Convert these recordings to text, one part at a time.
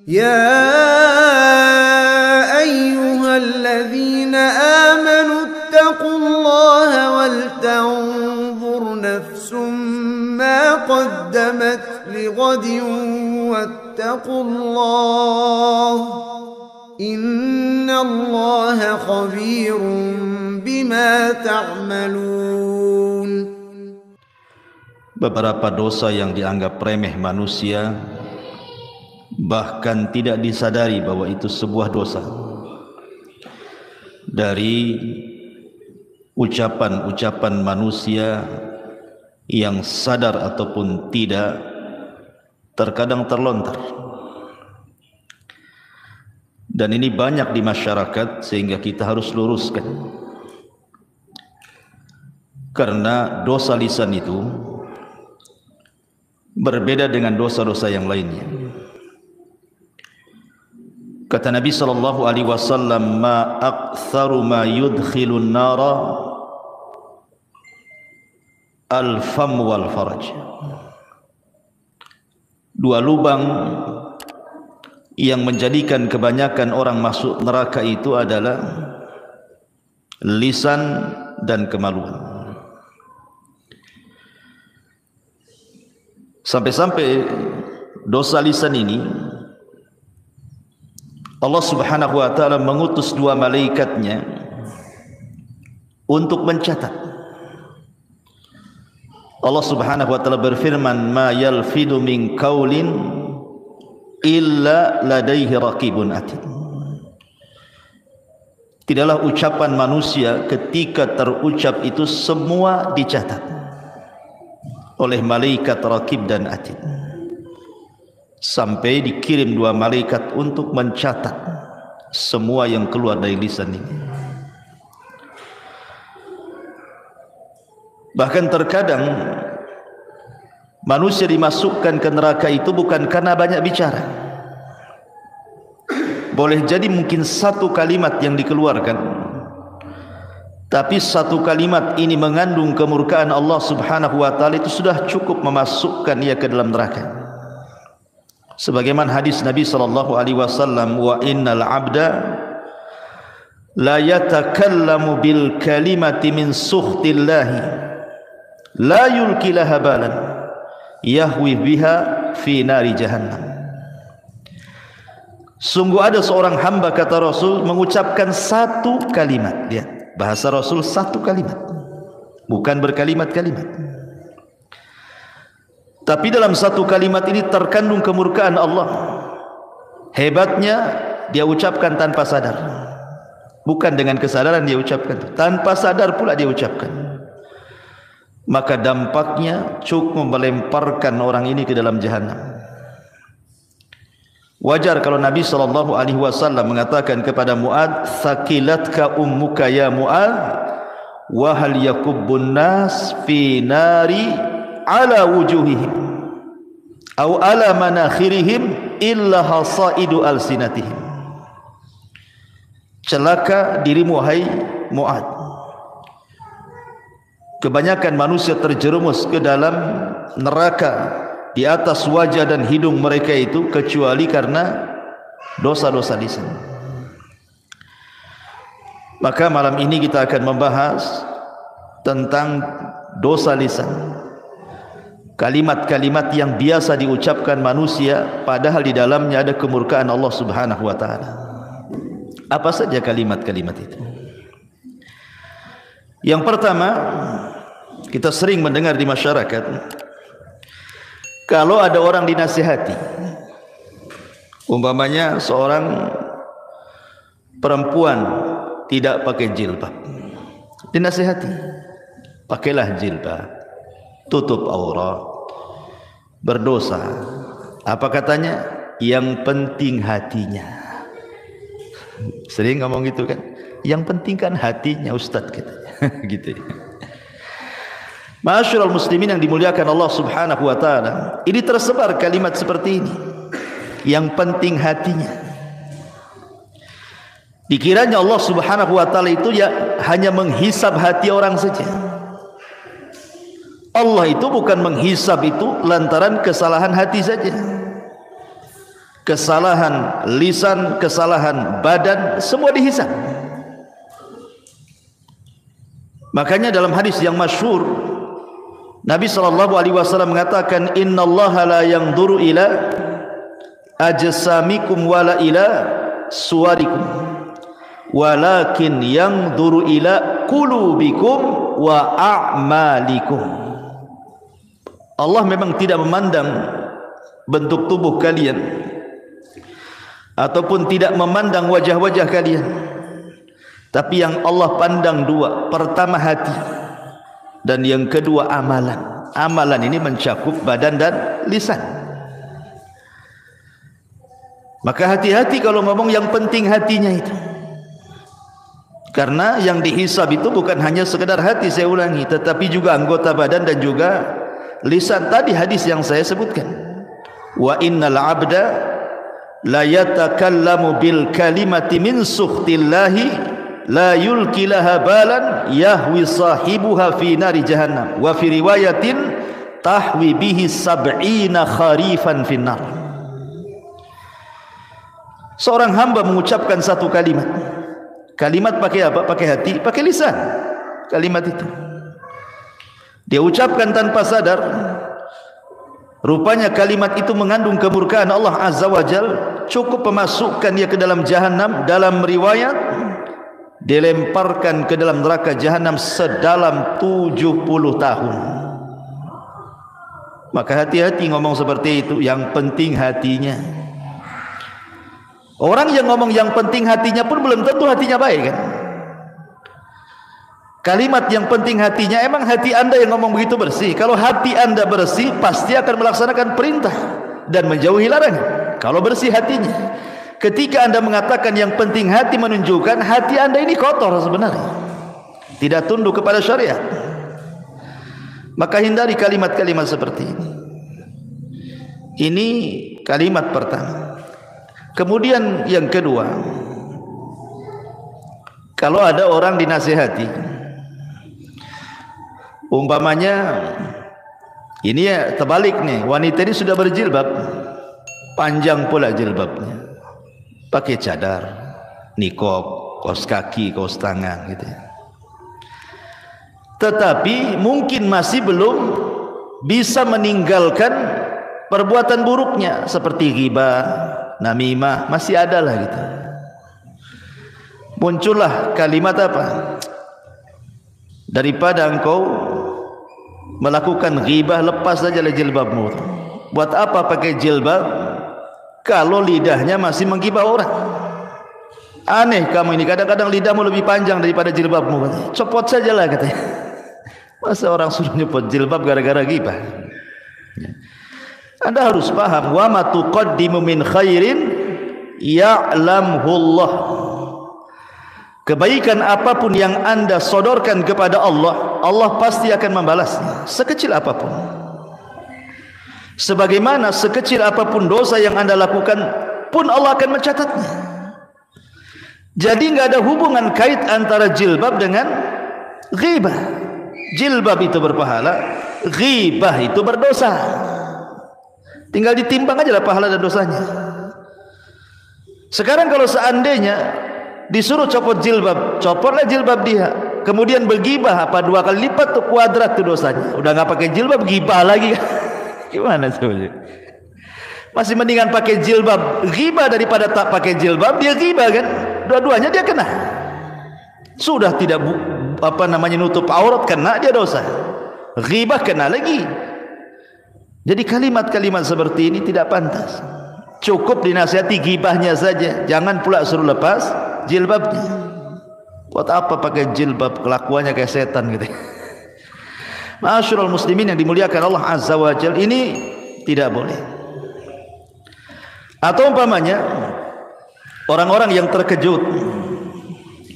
يا أيها الذين آمنوا اتقوا الله ولتنظر نفس ما قدمت لغد واتقوا الله إن الله خبير بما تعملون. Beberapa dosa yang dianggap remeh manusia, bahkan tidak disadari bahwa itu sebuah dosa, dari ucapan-ucapan manusia yang sadar ataupun tidak, terkadang terlontar. Dan ini banyak di masyarakat, sehingga kita harus luruskan. Karena dosa lisan itu berbeda dengan dosa-dosa yang lainnya. Kata Nabi sallallahu alaihi wasallam, "Ma aktsaru ma yudkhilun nara al-fam wal faraj." Dua lubang yang menjadikan kebanyakan orang masuk neraka itu adalah lisan dan kemaluan. Sampai-sampai dosa lisan ini Allah subhanahu wa ta'ala mengutus dua malaikatnya untuk mencatat. Allah subhanahu wa ta'ala berfirman, "Ma yalfidu min qaulin illa ladaihi raqibun atid." Tidaklah ucapan manusia ketika terucap itu semua dicatat oleh malaikat raqib dan atid, sampai dikirim dua malaikat untuk mencatat semua yang keluar dari lisan ini. Bahkan terkadang manusia dimasukkan ke neraka itu bukan karena banyak bicara. Boleh jadi mungkin satu kalimat yang dikeluarkan, tapi satu kalimat ini mengandung kemurkaan Allah subhanahu wa ta'ala, itu sudah cukup memasukkan ia ke dalam neraka. Sebagaimana hadis Nabi sallallahu alaihi wasallam, "Wa innal 'abda la yatakallamu bil kalimati min sukhtillahi la yulki laha balan yahwi biha fi nari jahannam." Sungguh ada seorang hamba, kata Rasul, mengucapkan satu kalimat. Lihat, bahasa Rasul satu kalimat, bukan berkalimat-kalimat. Tapi dalam satu kalimat ini terkandung kemurkaan Allah. Hebatnya dia ucapkan tanpa sadar, bukan dengan kesadaran dia ucapkan, tanpa sadar pula dia ucapkan. Maka dampaknya cukup melemparkan orang ini ke dalam jahanam. Wajar kalau Nabi sallallahu alaihi wasallam mengatakan kepada Muad, "Thaqilatka ummuka ya Muad, wa hal yakubbun nas fi nari ala wujuhihim aw ala manakhirihim illa hasaidu alsinatihim." Celaka dirimu hai Muad, kebanyakan manusia terjerumus ke dalam neraka di atas wajah dan hidung mereka itu kecuali karena dosa-dosa lisan. Maka malam ini kita akan membahas tentang dosa lisan. Kalimat-kalimat yang biasa diucapkan manusia padahal di dalamnya ada kemurkaan Allah subhanahu wa ta'ala. Apa saja kalimat-kalimat itu? Yang pertama, kita sering mendengar di masyarakat, kalau ada orang dinasihati, umpamanya seorang perempuan tidak pakai jilbab, dinasihati, pakailah jilbab, tutup aurat, berdosa. Apa katanya? Yang penting hatinya. Sering ngomong gitu kan? Yang penting kan hatinya, Ustadz, katanya. Gitu ya. Ma'asyiral muslimin yang dimuliakan Allah subhanahu wa ta'ala, ini tersebar kalimat seperti ini, yang penting hatinya. Dikiranya Allah subhanahu wa ta'ala itu ya hanya menghisab hati orang saja. Allah itu bukan menghisab itu lantaran kesalahan hati saja, kesalahan lisan, kesalahan badan, semua dihisab. Makanya dalam hadis yang masyhur Nabi SAW mengatakan, innallaha la yanzuru ila ajsamikum wala ila suwarikum walakin yanzuru ila qulubikum wa a'malikum. Allah memang tidak memandang bentuk tubuh kalian ataupun tidak memandang wajah-wajah kalian, tapi yang Allah pandang dua. Pertama hati, dan yang kedua amalan. Amalan ini mencakup badan dan lisan. Maka hati-hati kalau ngomong yang penting hatinya itu, karena yang dihisab itu bukan hanya sekedar hati, saya ulangi, tetapi juga anggota badan dan juga lisan. Tadi hadis yang saya sebutkan, wa innal abda la yatakallamu bil kalimati min sukhtillahi la yulki laha balan yahwi sahibuha fi nari jahannam wa fi riwayatin tahwi bihi sab'ina kharifan finnar. Seorang hamba mengucapkan satu kalimat. Kalimat pakai apa? Pakai hati, pakai lisan. Kalimat itu dia ucapkan tanpa sadar. Rupanya kalimat itu mengandung kemurkaan Allah Azza wa Jal, cukup memasukkan dia ke dalam jahannam. Dalam riwayat dilemparkan ke dalam neraka jahannam sedalam 70 tahun. Maka hati-hati ngomong seperti itu. Yang penting hatinya. Orang yang ngomong yang penting hatinya pun belum tentu hatinya baik kan. Kalimat yang penting hatinya, emang hati anda yang ngomong begitu bersih? Kalau hati anda bersih, pasti akan melaksanakan perintah dan menjauhi larangan. Kalau bersih hatinya. Ketika anda mengatakan yang penting hati, menunjukkan hati anda ini kotor sebenarnya, tidak tunduk kepada syariat. Maka hindari kalimat-kalimat seperti ini. Ini kalimat pertama. Kemudian yang kedua, kalau ada orang dinasihati, umpamanya ini ya terbalik nih, wanita ini sudah berjilbab, panjang pula jilbabnya, pakai cadar, nikob, kaos kaki, kaos tangan gitu ya. Tetapi mungkin masih belum bisa meninggalkan perbuatan buruknya seperti ghibah, namimah, masih ada lah gitu. Muncullah kalimat apa? Daripada engkau melakukan ghibah, lepas saja jilbabmu. Buat apa pakai jilbab kalau lidahnya masih menggibah orang? Aneh kamu ini, kadang-kadang lidahmu lebih panjang daripada jilbabmu. Copot sajalah katanya. Masa orang suruh nyopot jilbab gara-gara ghibah? Anda harus paham, wa ma tuqaddimu min khairin ya'lamhu Allah. Kebaikan apapun yang anda sodorkan kepada Allah, Allah pasti akan membalasnya, sekecil apapun. Sebagaimana sekecil apapun dosa yang anda lakukan pun Allah akan mencatatnya. Jadi nggak ada hubungan kait antara jilbab dengan ghibah. Jilbab itu berpahala, ghibah itu berdosa. Tinggal ditimbang aja lah pahala dan dosanya. Sekarang kalau seandainya disuruh copot jilbab, copotlah jilbab dia. Kemudian bergibah, apa 2 kali lipat tuh, kuadrat tuh dosanya. Udah nggak pakai jilbab, gibah lagi. Gimana sebenarnya? Masih mendingan pakai jilbab gibah daripada tak pakai jilbab. Dia gibah kan, dua-duanya dia kena. Sudah tidak nutup aurat, kena dia dosa. Gibah kena lagi. Jadi kalimat-kalimat seperti ini tidak pantas. Cukup dinasihati gibahnya saja, jangan pula suruh lepas jilbabnya. Buat apa pakai jilbab, kelakuannya kayak setan gitu. Ma'asyiral muslimin yang dimuliakan Allah Azza wa Jalla, ini tidak boleh. Atau umpamanya orang-orang yang terkejut,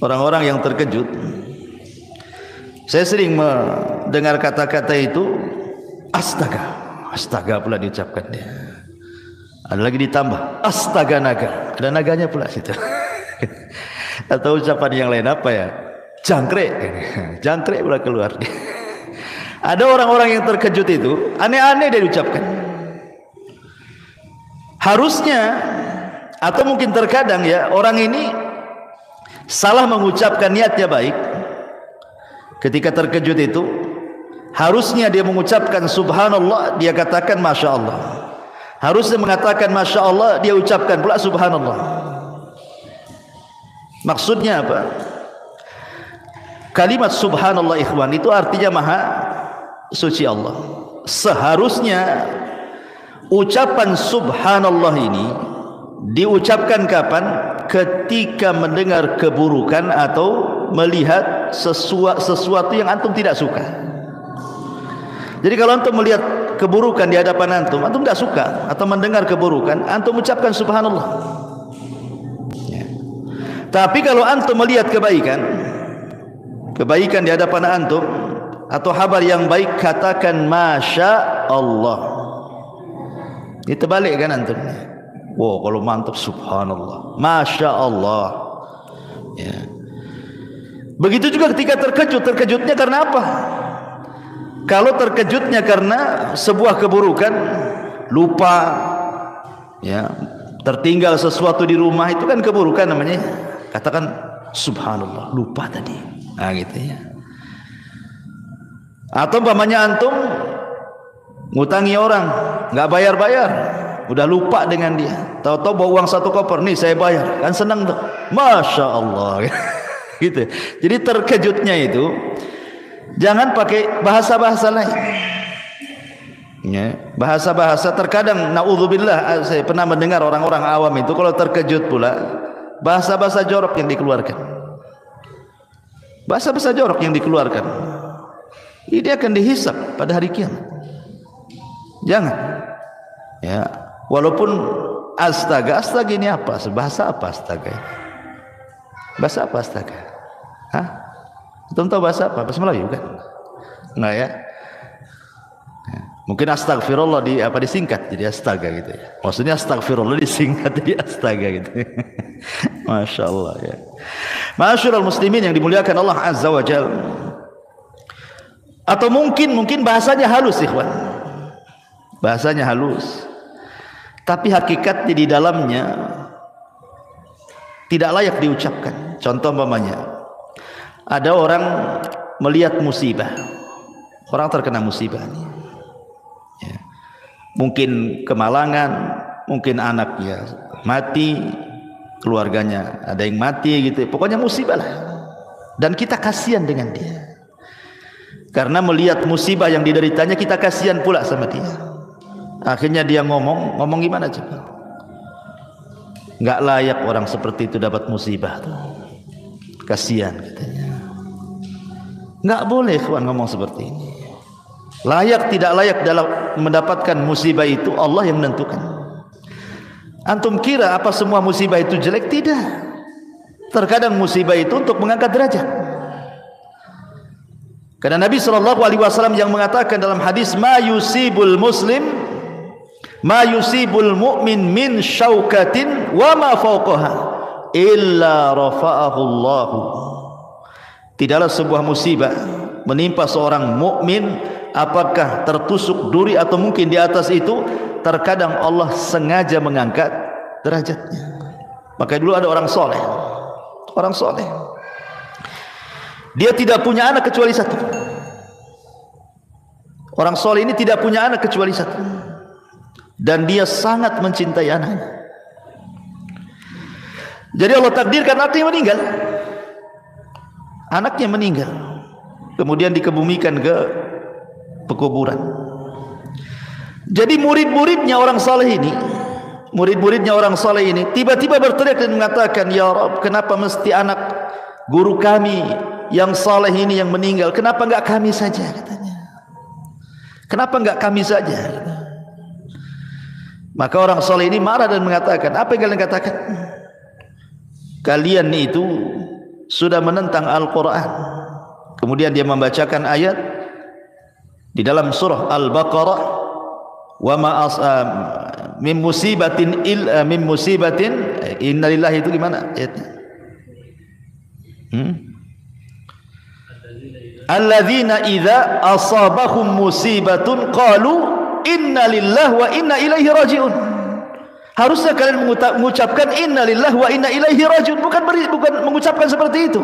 orang-orang yang terkejut. Saya sering mendengar kata-kata itu, astaga. Astaga pula diucapkan dia. Ada lagi ditambah, astaga naga. Ada naganya pula situ. Atau ucapan yang lain apa ya? Jangkrik. Jangkrik pula keluar. Ada orang-orang yang terkejut itu, aneh-aneh dia diucapkan. Harusnya Atau mungkin terkadang ya orang ini salah mengucapkan niatnya baik. Ketika terkejut itu harusnya dia mengucapkan subhanallah, dia katakan masya Allah. Harusnya mengatakan masya Allah, dia ucapkan pula subhanallah. Maksudnya apa? Kalimat subhanallah ikhwan itu artinya maha suci Allah. Seharusnya ucapan subhanallah ini diucapkan kapan? Ketika mendengar keburukan atau melihat sesuatu yang antum tidak suka. Jadi kalau antum melihat keburukan di hadapan antum tidak suka, atau mendengar keburukan, antum ucapkan subhanallah. Ya. Tapi kalau antum melihat kebaikan di hadapan antum atau kabar yang baik, katakan masya Allah. Ini terbalik kan antum? Wow, kalau mantap subhanallah, masya Allah. Ya. Begitu juga ketika terkejutnya karena apa? Kalau terkejutnya karena sebuah keburukan, lupa, ya, tertinggal sesuatu di rumah, itu kan keburukan namanya. Katakan subhanallah, lupa tadi. Nah, gitu ya. Atau umpamanya antum ngutangi orang, nggak bayar-bayar, udah lupa dengan dia. Tahu-tahu bawa uang 1 koper, nih saya bayar, kan senang tuh, masya Allah. Gitu. Jadi terkejutnya itu jangan pakai bahasa-bahasa lain. Ya, bahasa-bahasa terkadang naudzubillah, saya pernah mendengar orang-orang awam itu kalau terkejut pula bahasa-bahasa jorok yang dikeluarkan. Bahasa-bahasa jorok yang dikeluarkan. Ini akan dihisab pada hari kiamat. Jangan. Ya, walaupun astaga ini apa? Bahasa apa astaga? Bahasa apa astaga? Hah? Belum tahu bahasa apa? Bahasa Melayu kan? Enggak ya? Mungkin astagfirullah disingkat jadi astaga gitu ya. Maksudnya astagfirullah disingkat jadi astaga gitu. Masya Allah ya. Masyaallah muslimin yang dimuliakan Allah Azza wa Jalla. Atau mungkin bahasanya halus ikhwan. Bahasanya halus. Tapi hakikatnya di dalamnya tidak layak diucapkan. Contoh umpamanya, ada orang melihat musibah, orang terkena musibah, ya. Mungkin kemalangan, mungkin anaknya mati, keluarganya ada yang mati gitu, pokoknya musibah lah. Dan kita kasihan dengan dia, karena melihat musibah yang dideritanya kita kasihan pula sama dia. Akhirnya dia ngomong gimana coba? Nggak layak orang seperti itu dapat musibah tuh. Kasihan katanya. Nggak boleh kawan ngomong seperti ini. Layak tidak layak dalam mendapatkan musibah itu Allah yang menentukan. Antum kira apa semua musibah itu jelek? Tidak. Terkadang musibah itu untuk mengangkat derajat. Karena Nabi SAW yang mengatakan dalam hadis, ma yusibul mu'min min syaukatin wa ma fawqaha illa rafa'ahu Allah. Tidaklah sebuah musibah menimpa seorang mukmin, apakah tertusuk duri atau mungkin di atas itu, terkadang Allah sengaja mengangkat derajatnya. Maka dulu ada orang soleh, dia tidak punya anak kecuali satu. Orang soleh ini tidak punya anak kecuali satu, dan dia sangat mencintai anaknya. Jadi Allah takdirkan anaknya meninggal, kemudian dikebumikan ke pekuburan. Jadi murid-muridnya orang saleh ini tiba-tiba berteriak dan mengatakan, ya Rabb, kenapa mesti anak guru kami yang saleh ini yang meninggal? Kenapa enggak kami saja, katanya. Kenapa enggak kami saja? Maka orang saleh ini marah dan mengatakan, apa yang kalian katakan? Kalian itu sudah menentang Al-Quran. Kemudian dia membacakan ayat di dalam surah Al-Baqarah, wa ma min musibatin innalillahi, itu gimana ayatnya? Alladzina idza asabahum musibatun qalu innalillahi wa inna ilaihi raji'un. Harusnya kalian mengucapkan innalillahi wa inna ilaihi rajiun, bukan mengucapkan seperti itu.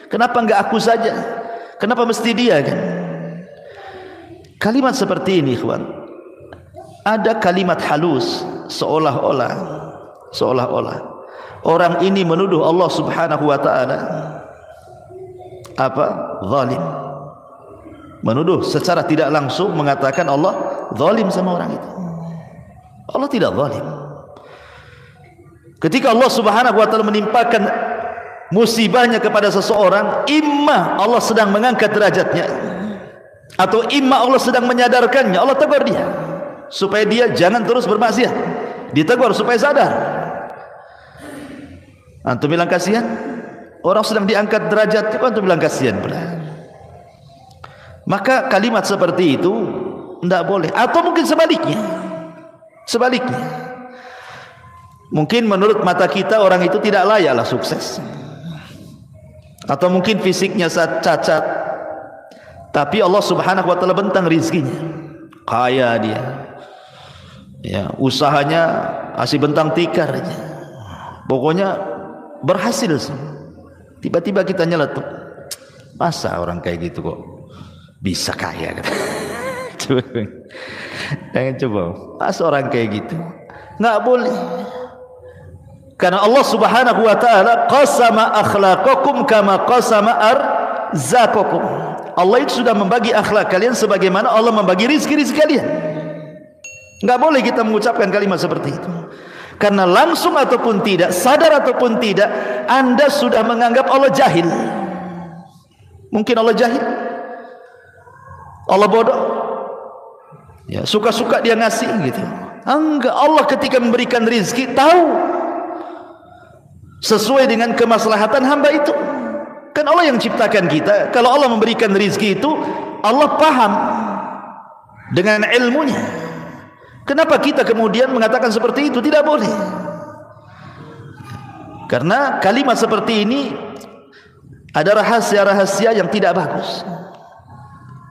Kenapa enggak aku saja? Kenapa mesti dia kan? Kalimat seperti ini, ikhwan, ada kalimat halus seolah-olah orang ini menuduh Allah Subhanahu wa taala apa? Zalim. Menuduh secara tidak langsung, mengatakan Allah zalim sama orang itu. Allah tidak zalim. Ketika Allah Subhanahu wa taala menimpakan musibahnya kepada seseorang, imma Allah sedang mengangkat derajatnya, atau imma Allah sedang menyadarkannya. Allah tegur dia supaya dia jangan terus bermaksiat. Ditegur supaya sadar. Antum bilang kasihan? Orang sedang diangkat derajatnya, antum bilang kasihan pula. Maka kalimat seperti itu tidak boleh. Atau mungkin sebaliknya. Mungkin menurut mata kita orang itu tidak layaklah sukses, atau mungkin fisiknya cacat, tapi Allah Subhanahu wa taala bentang rizkinya, kaya dia, ya, usahanya masih bentang tikar aja, pokoknya berhasil. Tiba-tiba kita nyeletuk, masa orang kayak gitu kok bisa kaya? Coba, masa orang kayak gitu? Nggak boleh. Karena Allah Subhanahu wa taala qasama akhlaqakum kama qasama arzaqakum. Allah itu sudah membagi akhlak kalian sebagaimana Allah membagi rizki-rizki kalian. Enggak boleh kita mengucapkan kalimat seperti itu. Karena langsung ataupun tidak, sadar ataupun tidak, Anda sudah menganggap Allah jahil. Mungkin Allah jahil, Allah bodoh, ya, suka-suka dia ngasih gitu. Enggak, Allah ketika memberikan rizki tahu sesuai dengan kemaslahatan hamba itu. Kan Allah yang ciptakan kita. Kalau Allah memberikan rizki itu, Allah paham dengan ilmunya. Kenapa kita kemudian mengatakan seperti itu? Tidak boleh. Karena kalimat seperti ini ada rahasia-rahasia yang tidak bagus,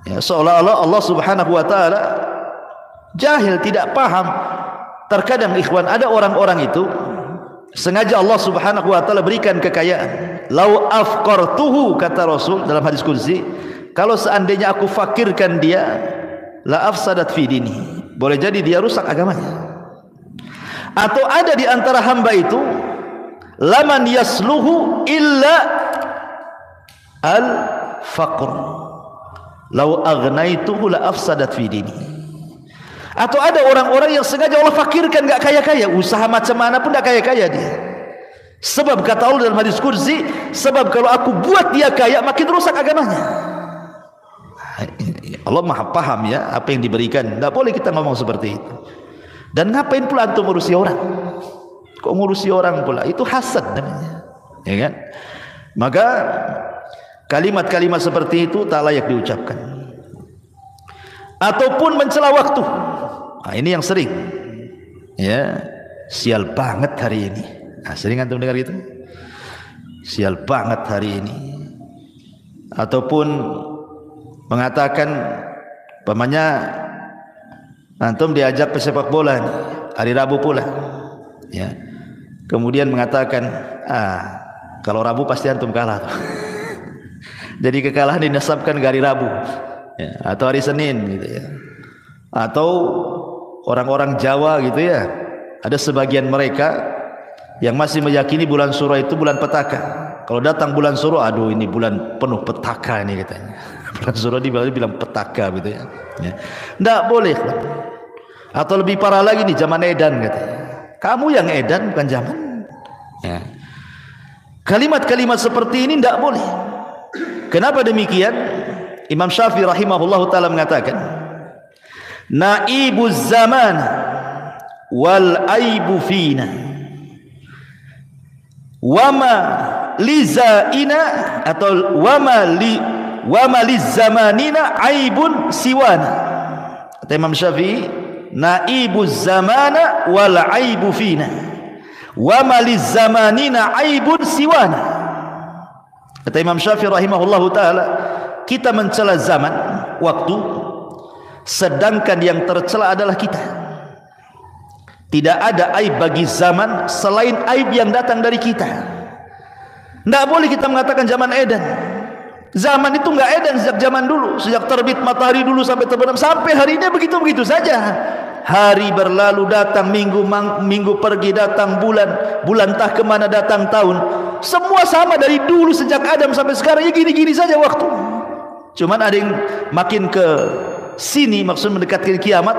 ya, seolah-olah Allah Subhanahu wa taala jahil, tidak paham. Terkadang ikhwan, ada orang-orang itu sengaja Allah Subhanahu wa taala berikan kekayaan. Lau afqartuhu, kata Rasul dalam hadis qudsi, kalau seandainya aku fakirkan dia, la afsadat fi dini, boleh jadi dia rusak agamanya. Atau ada di antara hamba itu, laman yasluhu illa al faqr, lau agnaituhu la afsadat fi dini. Atau ada orang-orang yang sengaja Allah fakirkan, gak kaya-kaya, usaha macam mana pun gak kaya-kaya dia. Sebab kata Allah dalam hadis qudsi, sebab kalau aku buat dia kaya makin rusak agamanya. Allah maha paham ya apa yang diberikan. Gak boleh kita ngomong seperti itu. Dan ngapain pula antum ngurusi orang? Kok ngurusi orang pula? Itu hasad namanya, ya kan? Maka kalimat-kalimat seperti itu tak layak diucapkan. Ataupun mencela waktu. Nah, ini yang sering, ya, sial banget hari ini. Nah, sering antum dengar gitu? Sial banget hari ini. Ataupun mengatakan, umpamanya antum diajak pesepak bola nih, hari Rabu pula, ya, kemudian mengatakan, kalau Rabu pasti antum kalah tuh. Jadi kekalahan dinasabkan ke hari Rabu, ya, atau hari Senin gitu ya. Atau orang-orang Jawa gitu ya, ada sebagian mereka yang masih meyakini bulan Suro itu bulan petaka. Kalau datang bulan Suro, aduh ini bulan penuh petaka ini katanya. Bulan Suro dibilang petaka gitu ya. Nggak boleh. Atau lebih parah lagi nih, zaman edan katanya. Kamu yang edan bukan zaman. Ya. Kalimat-kalimat seperti ini nggak boleh. Kenapa demikian? Imam Syafi'i rahimahullahu taala mengatakan, naibuz zaman wal aibu fina wama lizaina, atau wama lizamanina aibun siwana. Kata Imam Syafi'i, naibuz zamana wal aibu fina wama lizamanina aibun siwana. Kata Imam Syafi'i rahimahullahu taala, kita mencela zaman, waktu, sedangkan yang tercela adalah kita. Tidak ada aib bagi zaman selain aib yang datang dari kita. Tidak boleh kita mengatakan zaman edan. Zaman itu enggak edan sejak zaman dulu, sejak terbit matahari dulu sampai terbenam, sampai hari ini begitu-begitu saja. Hari berlalu datang minggu pergi datang bulan entah kemana datang tahun. Semua sama dari dulu sejak Adam sampai sekarang, ya gini-gini saja waktu. Cuman ada yang makin ke sini maksud mendekatkan kiamat,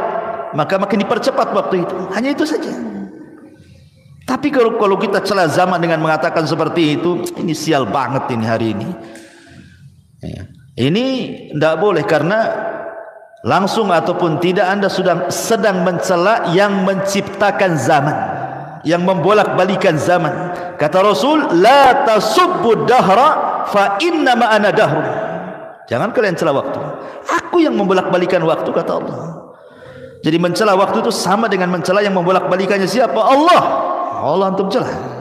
maka makin dipercepat waktu itu. Hanya itu saja. Tapi kalau kita celah zaman dengan mengatakan seperti itu, ini sial banget ini hari ini. Ini tidak boleh, karena langsung ataupun tidak Anda sedang mencela yang menciptakan zaman, yang membolak-balikan zaman. Kata Rasul, la tasubbu dahra fa inna ma ana dahrun. Jangan kalian cela waktu. Aku yang membolak-balikan waktu, kata Allah. Jadi mencela waktu itu sama dengan mencela yang membolak-balikannya siapa? Allah. Allah antum celah.